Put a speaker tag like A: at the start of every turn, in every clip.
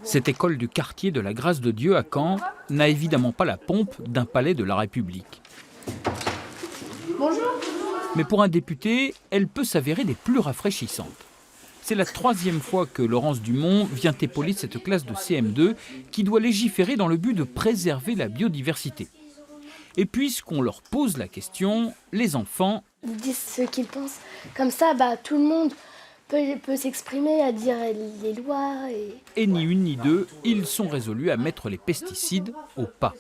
A: Cette école du quartier de la Grâce de Dieu à Caen n'a évidemment pas la pompe d'un palais de la République.
B: Bonjour.
A: Mais pour un député, elle peut s'avérer des plus rafraîchissantes. C'est la 3e fois que Laurence Dumont vient épauler cette classe de CM2 qui doit légiférer dans le but de préserver la biodiversité. Et puisqu'on leur pose la question, les enfants
C: Ils disent ce qu'ils pensent. Comme ça, tout le monde peut s'exprimer, à dire les lois.
A: Et ni une ni deux, ils sont résolus à mettre les pesticides au pas.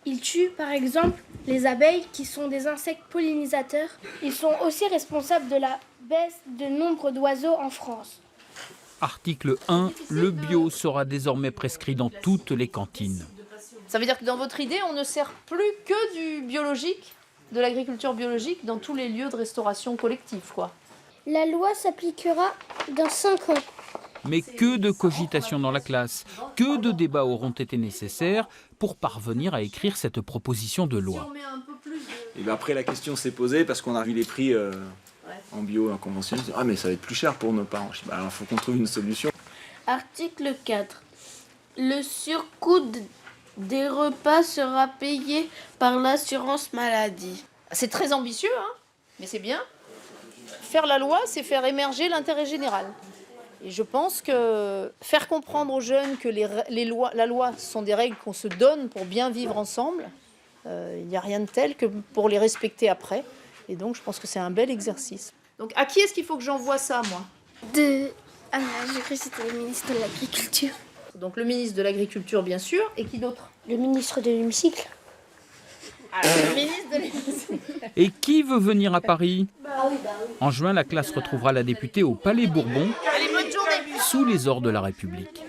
C: Ils tuent par exemple les abeilles qui sont des insectes pollinisateurs. Ils sont aussi responsables de la baisse de nombre d'oiseaux en France.
A: Article 1, le bio sera désormais prescrit dans toutes les cantines.
B: Ça veut dire que dans votre idée, on ne sert plus que du biologique, de l'agriculture biologique dans tous les lieux de restauration collective, quoi.
C: La loi s'appliquera dans 5 ans.
A: Mais que de cogitations dans la classe, que de débats auront été nécessaires pour parvenir à écrire cette proposition de loi.
D: Et après, la question s'est posée parce qu'on a vu les prix en bio, en conventionnel. Ah, mais ça va être plus cher pour nos parents. Alors, il faut qu'on trouve une solution.
C: Article 4. Le surcoût des repas sera payé par l'assurance maladie.
B: C'est très ambitieux, hein, mais c'est bien. Faire la loi, c'est faire émerger l'intérêt général. Et je pense que faire comprendre aux jeunes que la loi, ce sont des règles qu'on se donne pour bien vivre ensemble, il n'y a rien de tel que pour les respecter après. Et donc, je pense que c'est un bel exercice. Donc, à qui est-ce qu'il faut que j'envoie ça, moi ?
C: J'ai cru que c'était le ministre de l'Agriculture.
B: Donc, le ministre de l'Agriculture, bien sûr. Et qui d'autre ?
C: Le ministre de l'Hémicycle.
B: Le ministre de l'Hémicycle.
A: Et qui veut venir à Paris ? En juin, la classe retrouvera la députée au Palais Bourbon,
B: Allez, bonne journée.
A: sous les ors de la République.